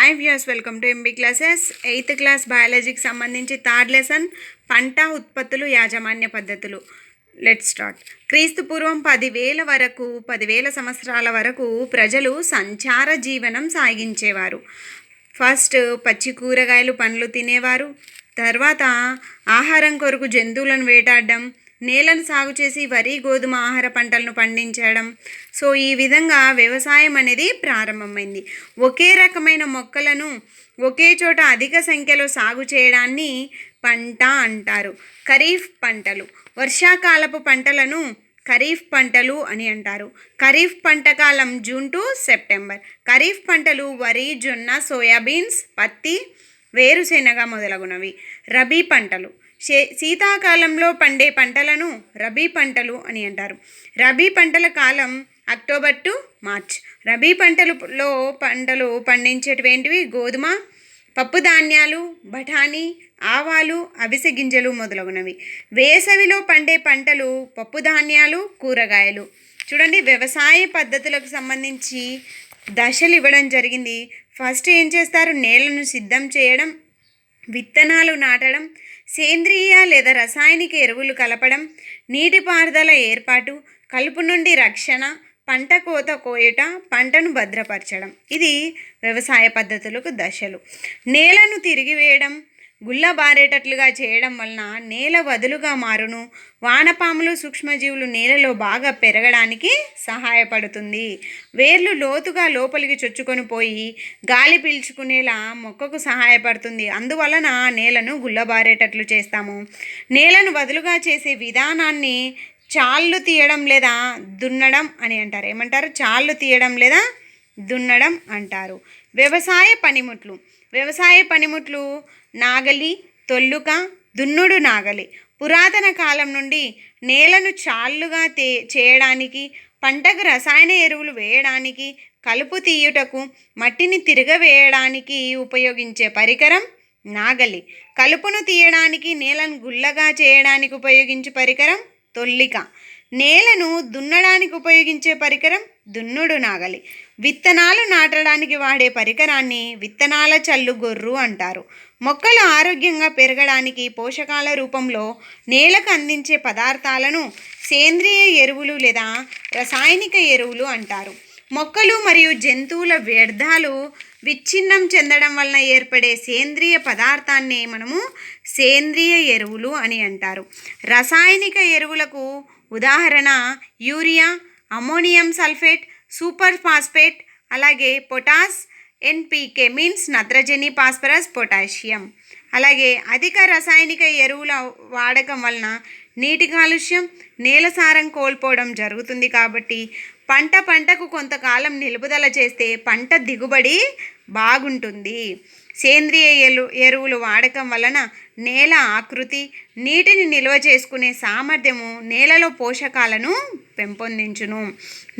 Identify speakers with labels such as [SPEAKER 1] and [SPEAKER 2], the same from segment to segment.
[SPEAKER 1] Hi viewers, welcome to MB classes. 8th class బయాలజీకి సంబంధించి third lesson పంట ఉత్పత్తులు యాజమాన్య పద్ధతులు. Let's start. క్రీస్తు పూర్వం 10,000 సంవత్సరాల వరకు ప్రజలు సంచార జీవనం సాగించేవారు. ఫస్ట్ పచ్చి కూరగాయలు పండ్లు తినేవారు. తర్వాత ఆహారం కొరకు జంతువులను వేటాడడం, నేలను సాగు చేసి వరి గోధుమ ఆహార పంటలను పండించడం. సో ఈ విధంగా వ్యవసాయం అనేది ప్రారంభమైంది. ఒకే రకమైన మొక్కలను ఒకే చోట అధిక సంఖ్యలో సాగు చేయడాన్ని పంట అంటారు. ఖరీఫ్ పంటలు, వర్షాకాలపు పంటలను ఖరీఫ్ పంటలు అని అంటారు. ఖరీఫ్ పంట కాలం జూన్ టు సెప్టెంబర్. ఖరీఫ్ పంటలు వరి, జొన్న, సోయాబీన్స్, పత్తి, వేరుశెనగ మొదలగునవి. రబీ పంటలు, శీతాకాలంలో పండే పంటలను రబీ పంటలు అని అంటారు. రబీ పంటల కాలం అక్టోబర్ టు మార్చ్. రబీ పంటలు పండించేటువంటివి గోధుమ, పప్పు ధాన్యాలు, బఠానీ, ఆవాలు, అవిసె గింజలు మొదలగునవి. వేసవిలో పండే పంటలు పప్పు ధాన్యాలు, కూరగాయలు. చూడండి, వ్యవసాయ పద్ధతులకు సంబంధించి దశలు ఇవ్వడం జరిగింది. ఫస్ట్ ఏం చేస్తారు? నేలను సిద్ధం చేయడం, విత్తనాలు నాటడం, సేంద్రియ లేదా రసాయనిక ఎరువులు కలపడం, నీటిపారుదల ఏర్పాటు, కలుపు నుండి రక్షణ, పంట కోత కోయుట, పంటను భద్రపరచడం. ఇది వ్యవసాయ పద్ధతులకు దశలు. నేలను తిరిగివేయడం, గుల్లబారేటట్లుగా చేయడం వలన నేల వదులుగా మారును. వానపాములు, సూక్ష్మజీవులు నేలలో బాగా పెరగడానికి సహాయపడుతుంది. వేర్లు లోతుగా లోపలికి చొచ్చుకొని పోయి గాలి పీల్చుకునేలా మొక్కకు సహాయపడుతుంది. అందువలన నేలను గుల్లబారేటట్లు చేస్తాము. నేలను వదులుగా చేసే విధానాన్ని చాళ్ళు తీయడం లేదా దున్నడం అని అంటారు. ఏమంటారు? చాళ్ళు తీయడం లేదా దున్నడం అంటారు. వ్యవసాయ పనిముట్లు నాగలి, తొల్లుక, దున్నుడు నాగలి. పురాతన కాలం నుండి నేలను చాళ్ళుగా చేయడానికి, పంటకు రసాయన ఎరువులు వేయడానికి, కలుపు తీయుటకు, మట్టిని తిరగవేయడానికి ఉపయోగించే పరికరం నాగలి. కలుపును తీయడానికి, నేలను గుల్లగా చేయడానికి ఉపయోగించే పరికరం తొల్లిక. నేలను దున్నడానికి ఉపయోగించే పరికరం దున్నుడు నాగలి. విత్తనాలు నాటడానికి వాడే పరికరాన్ని విత్తనాల చల్లు గొర్రు అంటారు. మొక్కలు ఆరోగ్యంగా పెరగడానికి పోషకాల రూపంలో నేలకు అందించే పదార్థాలను సేంద్రియ ఎరువులు లేదా రసాయనిక ఎరువులు అంటారు. మొక్కలు మరియు జంతువుల వ్యర్థాలు విచ్ఛిన్నం చెందడం వలన ఏర్పడే సేంద్రియ పదార్థాన్ని మనము సేంద్రియ ఎరువులు అని అంటారు. రసాయనిక ఎరువులకు ఉదాహరణ urea, ammonium sulphate, super phosphate, అలాగే పొటాష్, ఎన్పికే మీన్స్ నత్రజని, ఫాస్ఫరస్, పొటాషియం. అలాగే అధిక రసాయనిక ఎరువుల వాడకం వలన నీటి కాలుష్యం, నేల సారం కోల్పోవడం జరుగుతుంది. కాబట్టి పంటకు కొంతకాలం నిలుపుదల చేస్తే పంట దిగుబడి బాగుంటుంది. సేంద్రియ ఎరువులు వాడకం వలన నేల ఆకృతి, నీటిని నిల్వ చేసుకునే సామర్థ్యము, నేలలో పోషకాలను పెంపొందించును.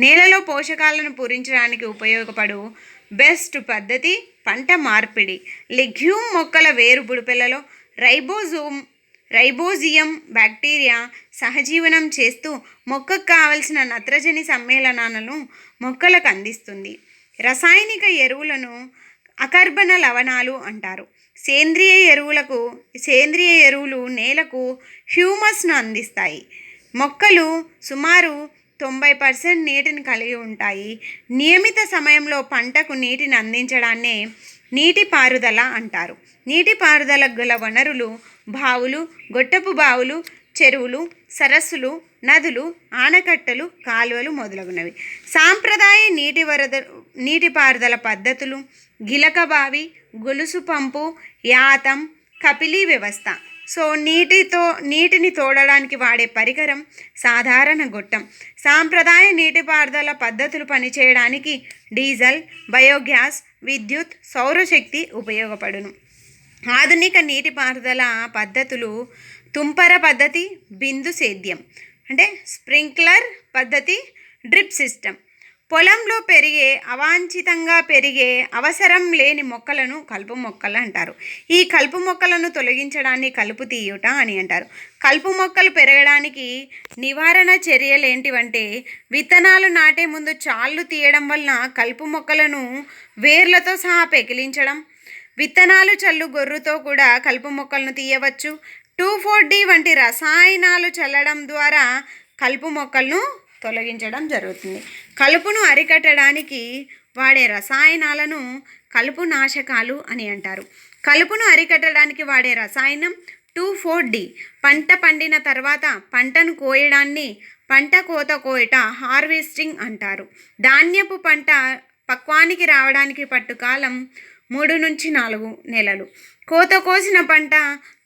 [SPEAKER 1] నేలలో పోషకాలను పూరించడానికి ఉపయోగపడు బెస్ట్ పద్ధతి పంట మార్పిడి. లెగ్యూమ్ మొక్కల వేరు బుడిపెలలో రైబోజియం బ్యాక్టీరియా సహజీవనం చేస్తూ మొక్కకు కావలసిన నత్రజని సమ్మేళనాలను మొక్కలకు అందిస్తుంది. రసాయనిక ఎరువులను అకర్బన లవణాలు అంటారు. సేంద్రియ ఎరువులు నేలకు హ్యూమస్ను అందిస్తాయి. మొక్కలు సుమారు 90% నీటిని కలిగి ఉంటాయి. నియమిత సమయంలో పంటకు నీటిని అందించడాన్నే నీటిపారుదల అంటారు. నీటిపారుదల గల వనరులు బావులు, గొట్టపు బావులు, చెరువులు, సరస్సులు, నదులు, ఆనకట్టలు, కాలువలు మొదలగునవి. సాంప్రదాయ నీటిపారుదల పద్ధతులు గిలక బావి, గొలుసు పంపు, యాతం, కపిలీ వ్యవస్థ. సో నీటిని తోడడానికి వాడే పరికరం సాధారణ గొట్టం. సాంప్రదాయ నీటిపారుదల పద్ధతులు పనిచేయడానికి డీజిల్, బయోగ్యాస్, విద్యుత్, సౌరశక్తి ఉపయోగపడును. ఆధునిక నీటిపారుదల పద్ధతులు తుంపర పద్ధతి, బిందు సేద్యం అంటే స్ప్రింక్లర్ పద్ధతి, డ్రిప్ సిస్టమ్. పొలంలో పెరిగే అవాంఛితంగా పెరిగే అవసరం లేని మొక్కలను కలుపు మొక్కలు అంటారు. ఈ కలుపు మొక్కలను తొలగించడాన్ని కలుపు తీయుట అని అంటారు. కలుపు మొక్కలు పెరగడానికి నివారణ చర్యలు ఏంటివంటే విత్తనాలు నాటే ముందు చాళ్ళు తీయడం వలన కలుపు మొక్కలను వేర్లతో సహా పెకిలించడం, విత్తనాలు చల్లు గొర్రుతో కూడా కలుపు మొక్కలను తీయవచ్చు. 2,4-D వంటి రసాయనాలు చల్లడం ద్వారా కలుపు మొక్కలను తొలగించడం జరుగుతుంది. కలుపును అరికట్టడానికి వాడే రసాయనాలను కలుపు నాశకాలు అని అంటారు. కలుపును అరికట్టడానికి వాడే రసాయనం 2,4-D. పంట పండిన తర్వాత పంటను కోయడాన్ని పంట కోత కోయట హార్వెస్టింగ్ అంటారు. ధాన్యపు పంట పక్వానికి రావడానికి పట్టుకాలం 3 నుంచి 4 నెలలు. కోత కోసిన పంట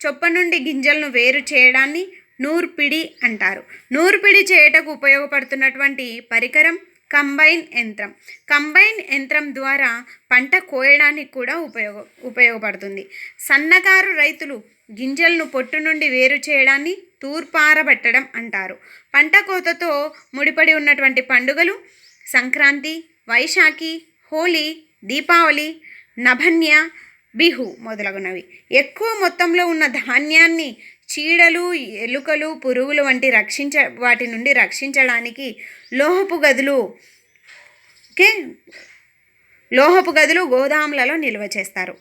[SPEAKER 1] చొప్ప నుండి గింజలను వేరు చేయడాన్ని నూర్పిడి అంటారు. నూర్పిడి చేయటకు ఉపయోగపడుతున్నటువంటి పరికరం కంబైన్ యంత్రం. కంబైన్ యంత్రం ద్వారా పంట కోయడానికి కూడా ఉపయోగపడుతుంది. సన్నకారు రైతులు గింజలను పొట్టు నుండి వేరు చేయడాన్ని తూర్పారబెట్టడం అంటారు. పంట కోతతో ముడిపడి ఉన్నటువంటి పండుగలు సంక్రాంతి, వైశాఖి, హోలీ, దీపావళి, నభన్య, బిహు మొదలగునవి. ఎక్కువ మొత్తంలో ఉన్న ధాన్యాన్ని చీడలు, ఎలుకలు, పురుగులు వంటి వాటి నుండి రక్షించడానికి లోహపు గదులు గోదాములలో నిల్వ చేస్తారు.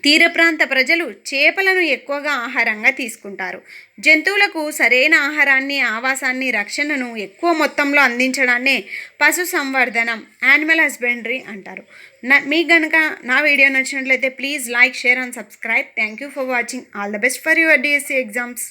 [SPEAKER 1] తీర ప్రాంత ప్రజలు చేపలను ఎక్కువగా ఆహారంగా తీసుకుంటారు. జంతువులకు సరైన ఆహారాన్ని, ఆవాసాన్ని, రక్షణను ఎక్కువ మొత్తంలో అందించడాన్నే పశు సంవర్ధనం, యానిమల్ హస్బెండరీ అంటారు. మీకు కనుక నా వీడియో నచ్చినట్లయితే please like, share and subscribe. Thank you for watching. All the best for your DSC exams.